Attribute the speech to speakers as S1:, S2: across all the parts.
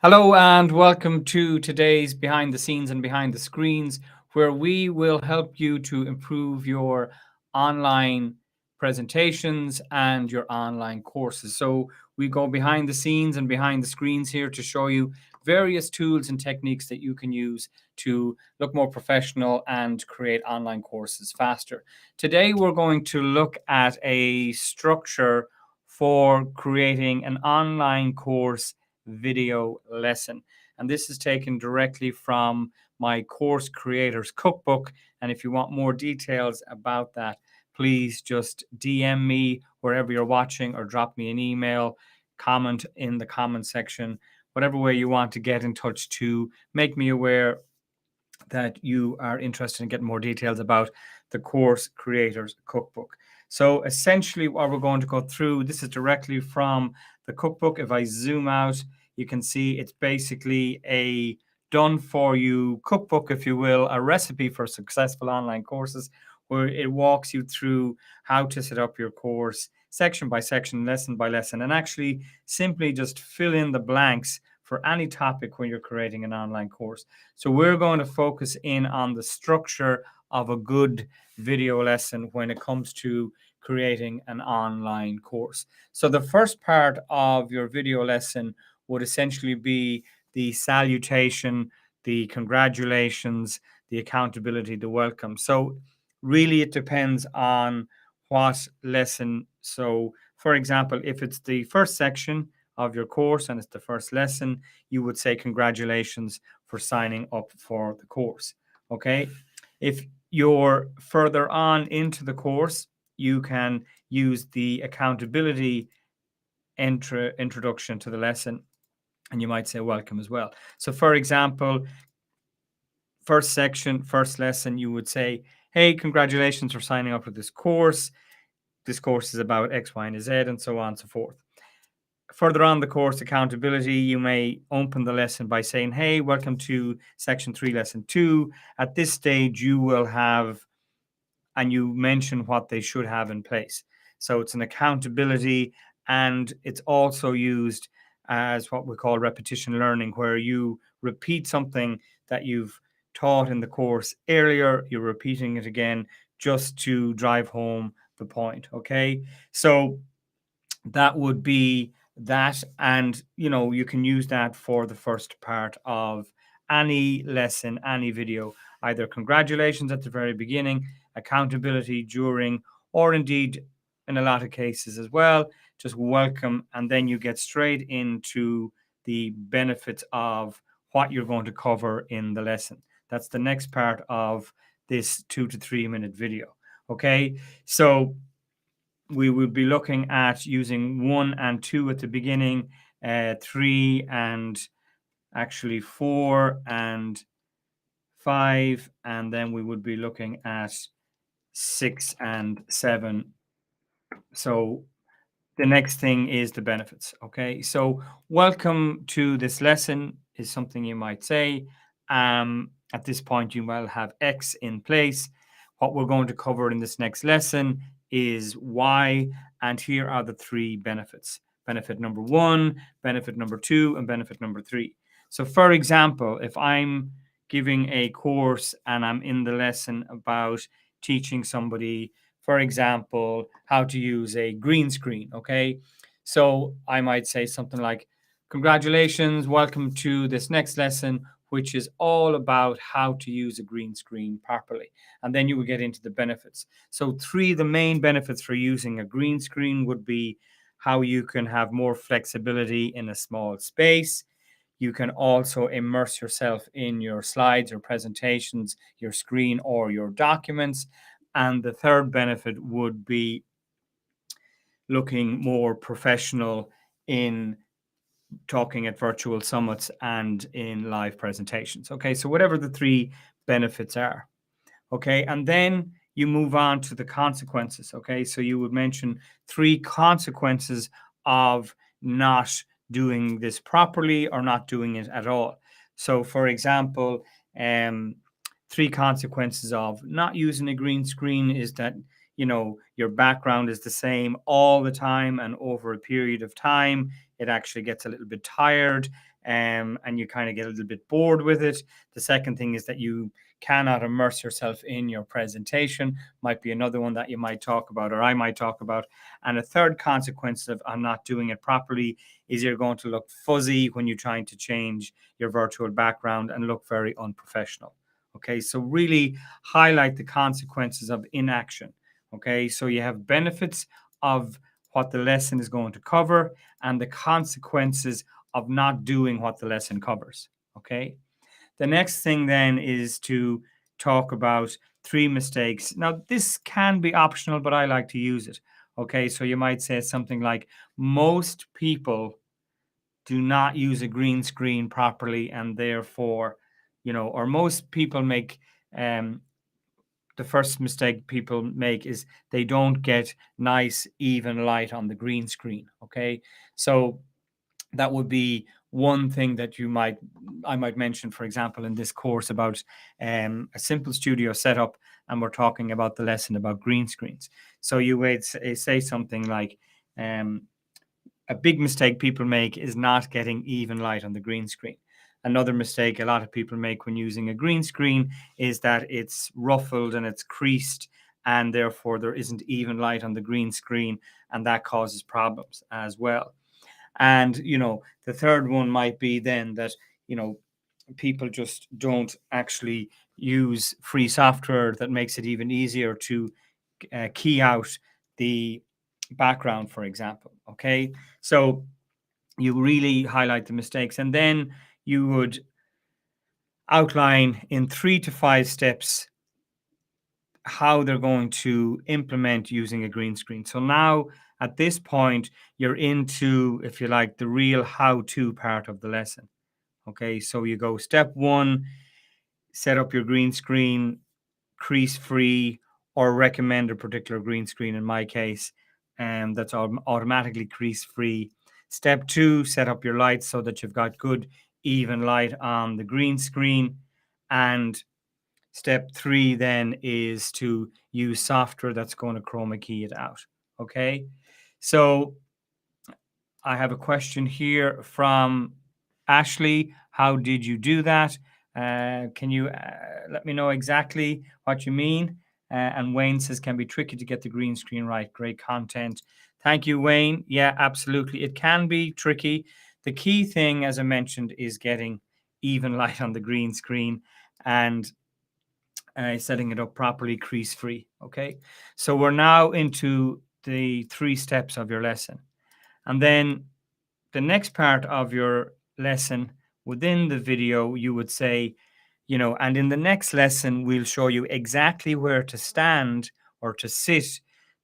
S1: Hello and welcome to today's Behind the Scenes and Behind the Screens, where we will help you to improve your online presentations and your online courses. So, we go behind the scenes and behind the screens here to show you various tools and techniques that you can use to look more professional and create online courses faster. Today, we're going to look at a structure for creating an online course video lesson. And this is taken directly from my Course Creators Cookbook. And if you want more details about that, please just DM me wherever you're watching or drop me an email, comment in the comment section, whatever way you want to get in touch to make me aware that you are interested in getting more details about the Course Creators Cookbook. So essentially what we're going to go through, this is directly from the cookbook. If I zoom out, you can see it's basically a done for you cookbook, if you will, a recipe for successful online courses, where it walks you through how to set up your course section by section, lesson by lesson, and actually simply just fill in the blanks for any topic when you're creating an online course. So we're going to focus in on the structure of a good video lesson when it comes to creating an online course. So the first part of your video lesson would essentially be the salutation, the congratulations, the accountability, the welcome. So really it depends on what lesson. So for example, if it's the first section of your course and it's the first lesson, you would say congratulations for signing up for the course. Okay. If you're further on into the course, you can use the accountability introduction to the lesson, and you might say welcome as well. So for example, first section, first lesson, you would say, hey, congratulations for signing up for this course. This course is about X, Y, and Z, and so on and so forth. Further on the course accountability, you may open the lesson by saying, hey, welcome to section 3, lesson 2. At this stage, you will have, and you mention what they should have in place. So it's an accountability, and it's also used as what we call repetition learning, where you repeat something that you've taught in the course earlier, you're repeating it again just to drive home the point. Okay. So that would be that. And, you can use that for the first part of any lesson, any video, either congratulations at the very beginning, accountability during, or indeed in a lot of cases as well, just welcome. And then you get straight into the benefits of what you're going to cover in the lesson. That's the next part of this 2 to 3 minute video. Okay. So we will be looking at using 1 and 2 at the beginning, 3 and actually 4 and 5, and then we would be looking at 6 and 7. So the next thing is the benefits. Okay, so welcome to this lesson is something you might say. At this point, you will have X in place. What we're going to cover in this next lesson is Y, and here are the 3 benefits. Benefit number 1, benefit number 2, and benefit number 3. So for example, if I'm giving a course and I'm in the lesson about teaching somebody, for example, how to use a green screen. Okay. So I might say something like, congratulations, welcome to this next lesson, which is all about how to use a green screen properly. And then you will get into the benefits. So the main benefits for using a green screen would be how you can have more flexibility in a small space. You can also immerse yourself in your slides or presentations, your screen, or your documents. And the third benefit would be looking more professional in talking at virtual summits and in live presentations. Okay, so whatever the 3 benefits are. Okay, and then you move on to the consequences. Okay, so you would mention 3 consequences of not doing this properly or not doing it at all. So, for example, 3 consequences of not using a green screen is that your background is the same all the time, and over a period of time it actually gets a little bit tired. and you kind of get a little bit bored with it. The second thing is that you cannot immerse yourself in your presentation, might be another one that you might talk about, or I might talk about. And a third consequence of I'm not doing it properly is you're going to look fuzzy when you're trying to change your virtual background and look very unprofessional. Okay, so really highlight the consequences of inaction. Okay, so you have benefits of what the lesson is going to cover and the consequences of not doing what the lesson covers. Okay, the next thing then is to talk about 3 mistakes. Now, this can be optional, but I like to use it. Okay, so you might say something like, most people do not use a green screen properly, and therefore, or most people make the first mistake people make is they don't get nice, even light on the green screen. Okay, so that would be one thing that I might mention, for example, in this course about a simple studio setup, and we're talking about the lesson about green screens. So you would say something like, a big mistake people make is not getting even light on the green screen. Another mistake a lot of people make when using a green screen is that it's ruffled and it's creased, and therefore there isn't even light on the green screen, and that causes problems as well. And, the third one might be then that, people just don't actually use free software that makes it even easier to key out the background, for example. Okay, so you really highlight the mistakes, and then you would outline in 3 to 5 steps how they're going to implement using a green screen. So now at this point, you're into, if you like, the real how-to part of the lesson. Okay, so you go step 1, set up your green screen, crease free, or recommend a particular green screen in my case, and that's automatically crease free. Step 2, set up your lights so that you've got good even light on the green screen. And step 3 then is to use software that's going to chroma key it out. Okay, so I have a question here from Ashley. How did you do that? Can you let me know exactly what you mean? And Wayne says, can be tricky to get the green screen right. Great content. Thank you, Wayne. Yeah, absolutely. It can be tricky. The key thing, as I mentioned, is getting even light on the green screen and setting it up properly, crease free. Okay, so we're now into the 3 steps of your lesson. And then the next part of your lesson within the video, you would say, and in the next lesson, we'll show you exactly where to stand or to sit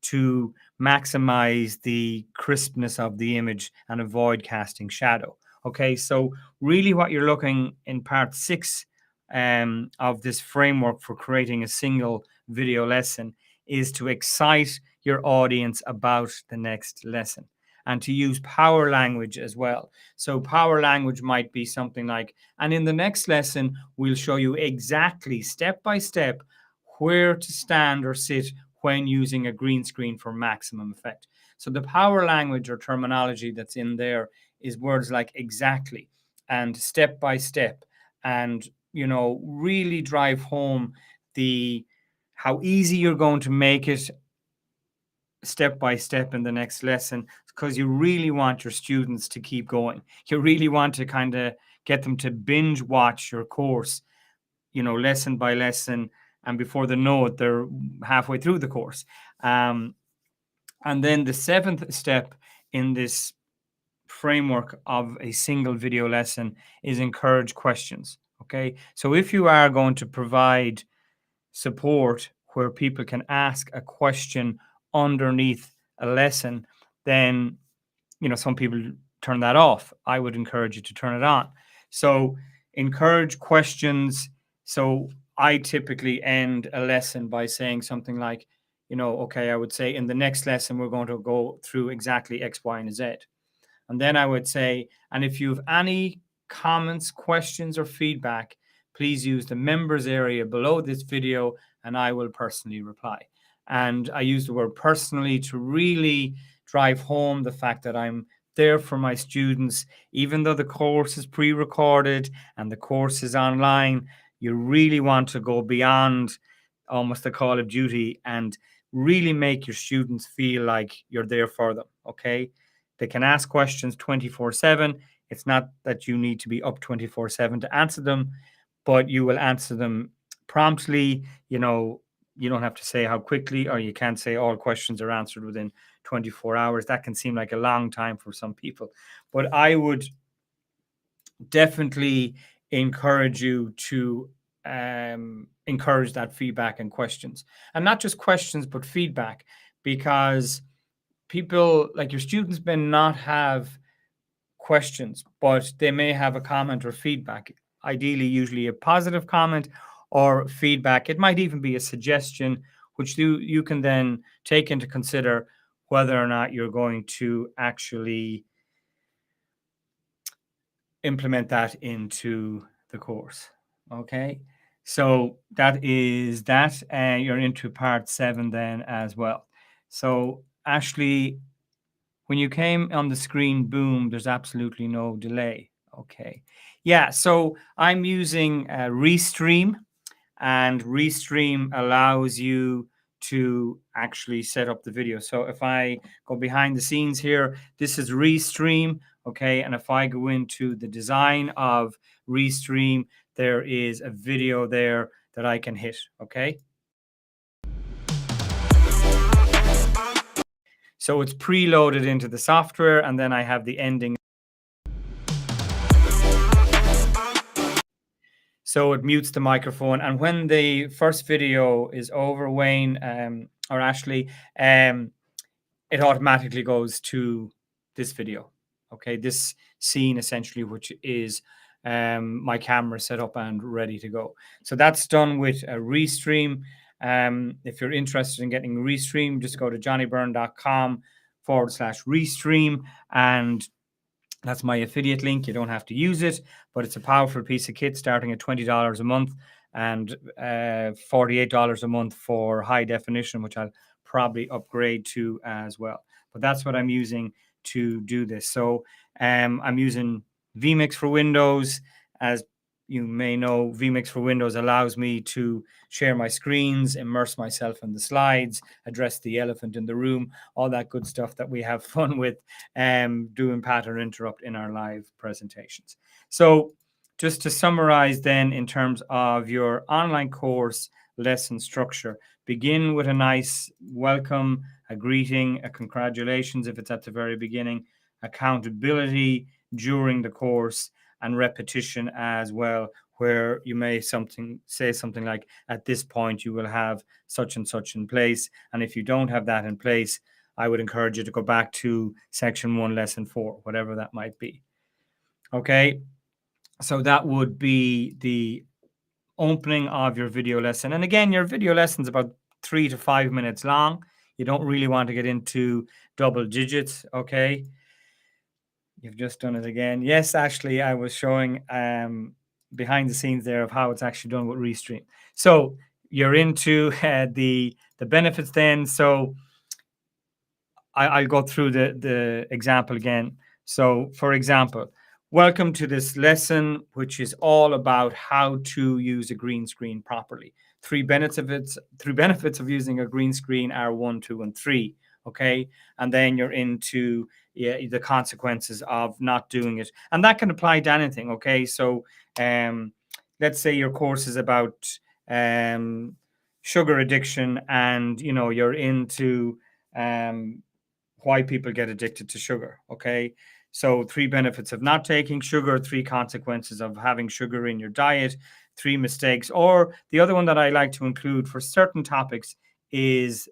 S1: to maximize the crispness of the image and avoid casting shadow. Okay, so really what you're looking in part 6 of this framework for creating a single video lesson is to excite your audience about the next lesson, and to use power language as well. So power language might be something like, and in the next lesson, we'll show you exactly step by step where to stand or sit when using a green screen for maximum effect. So the power language or terminology that's in there is words like exactly and step by step, and really drive home the how easy you're going to make it step by step in the next lesson, because you really want your students to keep going. You really want to kind of get them to binge watch your course, lesson by lesson, and before they know it, they're halfway through the course. And then the 7th step in this framework of a single video lesson is encourage questions. Okay, so if you are going to provide support where people can ask a question underneath a lesson, then some people turn that off. I would encourage you to turn it on. So encourage questions. So I typically end a lesson by saying something like, okay, I would say in the next lesson we're going to go through exactly X, Y, and Z. And then I would say, and if you have any comments, questions, or feedback, please use the members area below this video and I will personally reply. And I use the word personally to really drive home the fact that I'm there for my students, even though the course is pre-recorded and the course is online. You really want to go beyond almost the call of duty and really make your students feel like you're there for them. Okay, they can ask questions 24/7. It's not that you need to be up 24/7 to answer them, but you will answer them promptly. You don't have to say how quickly, or you can't say all questions are answered within 24 hours. That can seem like a long time for some people. But I would definitely encourage you to encourage that feedback and questions. And not just questions, but feedback, because people, like your students, may not have questions, but they may have a comment or feedback. Ideally, usually a positive comment or feedback. It might even be a suggestion, which you can then take into consider whether or not you're going to actually implement that into the course. Okay, so that is that. You're into part 7 then as well. So Ashley, when you came on the screen, boom, there's absolutely no delay. Okay. Yeah, so I'm using Restream, and Restream allows you to actually set up the video. So if I go behind the scenes here, this is Restream. Okay. And if I go into the design of Restream, there is a video there that I can hit. Okay. So it's preloaded into the software, and then I have the ending. So it mutes the microphone. And when the first video is over, Wayne or Ashley, it automatically goes to this video. Okay, this scene essentially, which is my camera set up and ready to go. So that's done with a Restream. If you're interested in getting Restream, just go to johnnybyrne.com/Restream, and that's my affiliate link. You don't have to use it, but it's a powerful piece of kit starting at $20 a month and $48 a month for high definition, which I'll probably upgrade to as well. But that's what I'm using to do this. So I'm using vMix for Windows. As you may know, vMix for Windows allows me to share my screens, immerse myself in the slides, address the elephant in the room, all that good stuff that we have fun with doing pattern interrupt in our live presentations. So just to summarize then, in terms of your online course lesson structure, begin with a nice welcome, a greeting, a congratulations if it's at the very beginning, accountability during the course, and repetition as well, where you may say something like, at this point you will have such and such in place, and if you don't have that in place, I would encourage you to go back to section 1, lesson 4, whatever that might be. Okay, so that would be the opening of your video lesson. And again, your video lesson is about 3 to 5 minutes long. You don't really want to get into double digits. Okay, you've just done it again. Yes, Ashley, I was showing behind the scenes there of how it's actually done with Restream. So you're into the benefits then. So I'll go through the example again. So for example, welcome to this lesson, which is all about how to use a green screen properly. Three benefits of using a green screen are 1, 2, and 3. Okay. And then you're into the consequences of not doing it. And that can apply to anything. Okay. So let's say your course is about sugar addiction, and you're into why people get addicted to sugar. Okay. So 3 benefits of not taking sugar, 3 consequences of having sugar in your diet, 3 mistakes. Or the other one that I like to include for certain topics is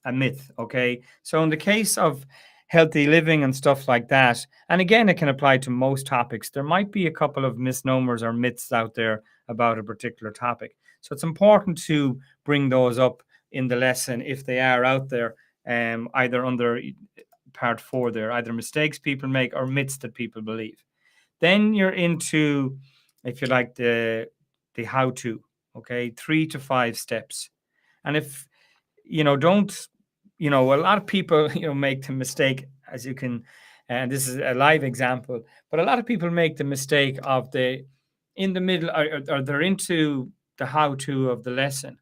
S1: a myth. Okay. So in the case of healthy living and stuff like that, and again, it can apply to most topics, there might be a couple of misnomers or myths out there about a particular topic. So it's important to bring those up in the lesson if they are out there, either under part 4 there, either mistakes people make or myths that people believe. Then you're into, if you like, the how to. Okay, 3 to 5 steps. And if don't, a lot of people make the mistake, as you can and this is a live example, but a lot of people make the mistake of in the middle, or they're into the how-to of the lesson,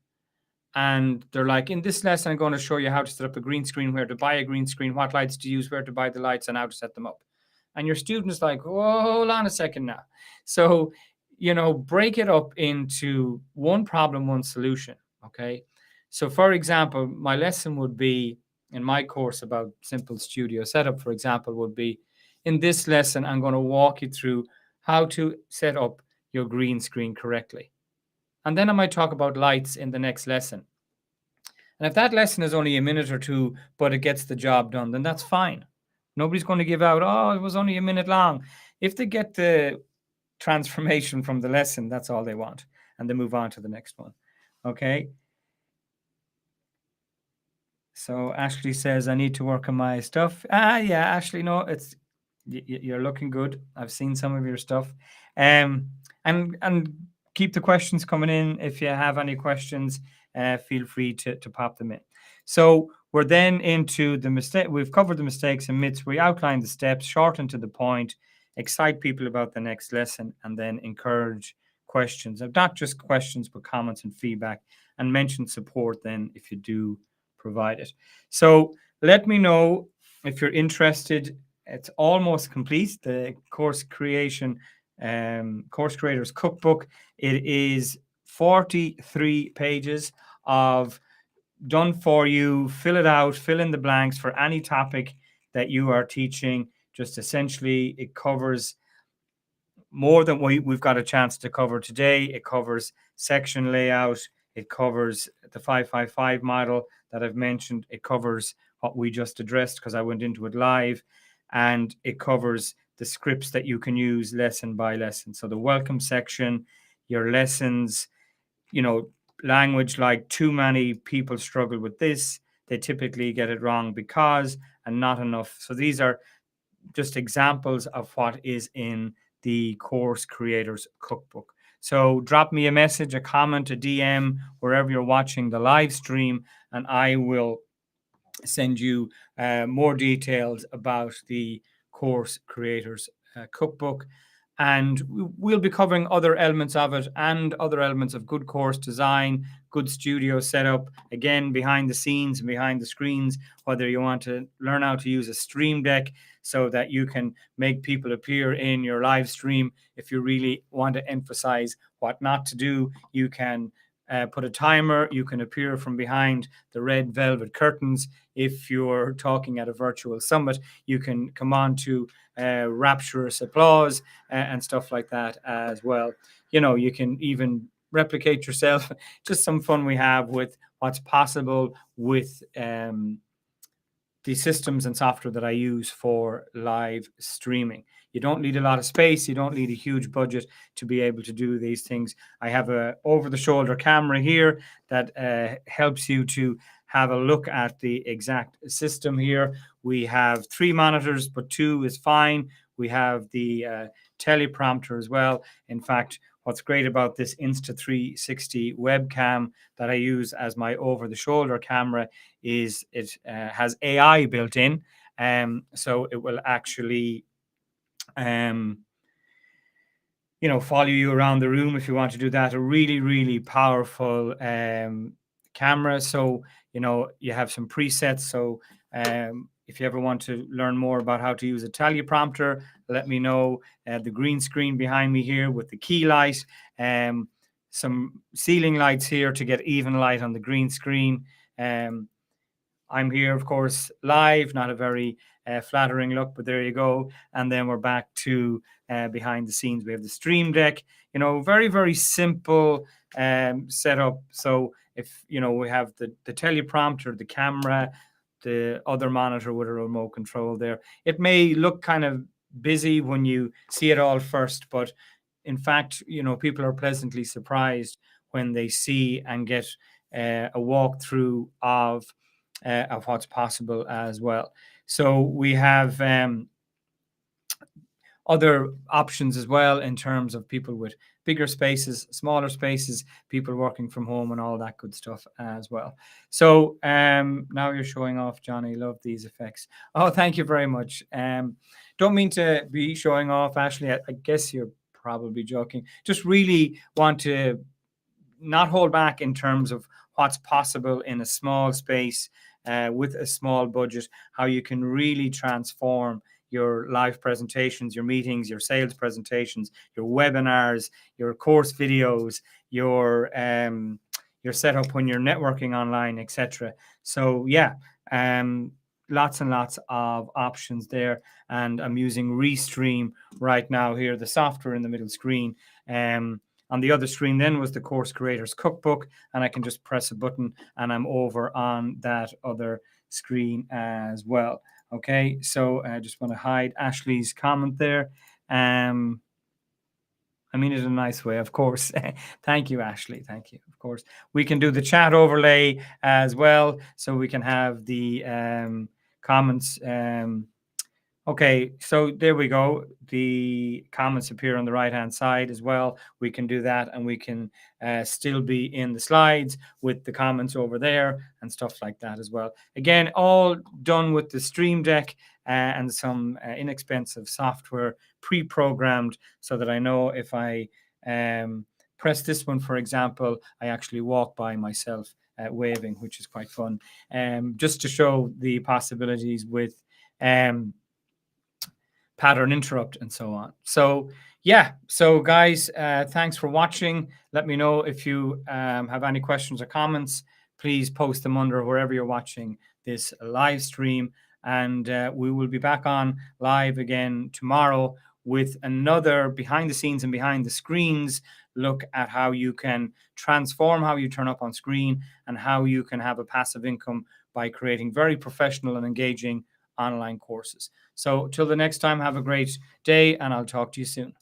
S1: and they're like, in this lesson, I'm going to show you how to set up a green screen, where to buy a green screen, what lights to use, where to buy the lights, and how to set them up. And your student is like, oh, hold on a second now. So, break it up into one problem, one solution. Okay. So, for example, my lesson would be, in my course about simple studio setup, for example, would be, in this lesson, I'm going to walk you through how to set up your green screen correctly. And then I might talk about lights in the next lesson. And if that lesson is only a minute or two, but it gets the job done, then that's fine. Nobody's going to give out, oh, it was only a minute long. If they get the transformation from the lesson, that's all they want. And they move on to the next one. Okay. So Ashley says, I need to work on my stuff. Yeah, Ashley, no, you're looking good. I've seen some of your stuff. And keep the questions coming in. If you have any questions, feel free to pop them in. So we're then into the mistake. We've covered the mistakes and myths. We outlined the steps, shorten to the point, excite people about the next lesson, and then encourage questions. Not just questions, but comments and feedback, and mention support then if you do provide it. So let me know if you're interested. It's almost complete, the course creation, course creators cookbook. It is 43 pages of done for you. Fill it out, fill in the blanks for any topic that you are teaching. Just essentially, it covers more than we've got a chance to cover today. It covers section layout. It covers the 555 model that I've mentioned. It covers what we just addressed because I went into it live. And it covers the scripts that you can use lesson by lesson. So the welcome section, your lessons, language like too many people struggle with this. They typically get it wrong because, and not enough. So these are just examples of what is in the Course Creators Cookbook. So drop me a message, a comment, a DM, wherever you're watching the live stream, and I will send you more details about the Course Creators Cookbook. And we'll be covering other elements of it and other elements of good course design, good studio setup, again, behind the scenes and behind the screens, whether you want to learn how to use a stream deck so that you can make people appear in your live stream. If you really want to emphasize what not to do, you can put a timer. You can appear from behind the red velvet curtains. If you're talking at a virtual summit, you can come on to rapturous applause and stuff like that as well. You can even replicate yourself. Just some fun we have with what's possible with the systems and software that I use for live streaming. You don't need a lot of space. You don't need a huge budget to be able to do these things. I have a over-the-shoulder camera here that helps you to have a look at the exact system here. We have 3 monitors, but 2 is fine. We have the teleprompter as well. In fact, what's great about this Insta360 webcam that I use as my over-the-shoulder camera is it has AI built in. So it will actually follow you around the room if you want to do that. A really, really powerful camera. So, you have some presets. So if you ever want to learn more about how to use a teleprompter, let me know. The green screen behind me here with the key light, some ceiling lights here to get even light on the green screen. I'm here, of course, live, not a very flattering look, but there you go. And then we're back to behind the scenes. We have the stream deck, very, very simple setup. So if, we have the teleprompter, the camera, the other monitor with a remote control there. It may look kind of busy when you see it all first, but in fact, people are pleasantly surprised when they see and get a walkthrough of what's possible as well. So we have other options as well in terms of people with bigger spaces, smaller spaces, people working from home and all that good stuff as well. So now you're showing off, Johnny. Love these effects. Oh, thank you very much. Don't mean to be showing off, Ashley. I guess you're probably joking. Just really want to not hold back in terms of what's possible in a small space with a small budget, how you can really transform your live presentations, your meetings, your sales presentations, your webinars, your course videos, your setup when you're networking online, etc. So yeah, lots and lots of options there. And I'm using Restream right now here, the software in the middle screen. On the other screen then was the Course Creators Cookbook, and I can just press a button and I'm over on that other screen as well. Okay, so I just want to hide Ashley's comment there. I mean it in a nice way, of course. Thank you, Ashley. Thank you. Of course, we can do the chat overlay as well, so we can have the comments. Okay, so there we go. The comments appear on the right-hand side as well. We can do that, and we can still be in the slides with the comments over there and stuff like that as well. Again, all done with the Stream Deck and some inexpensive software pre-programmed, so that I know if I press this one, for example, I actually walk by myself waving, which is quite fun. Just to show the possibilities with pattern interrupt and so on. So yeah, so guys, thanks for watching. Let me know if you have any questions or comments. Please post them under wherever you're watching this live stream, and we will be back on live again tomorrow with another behind the scenes and behind the screens look at how you can transform how you turn up on screen and how you can have a passive income by creating very professional and engaging online courses. So till the next time, have a great day, and I'll talk to you soon.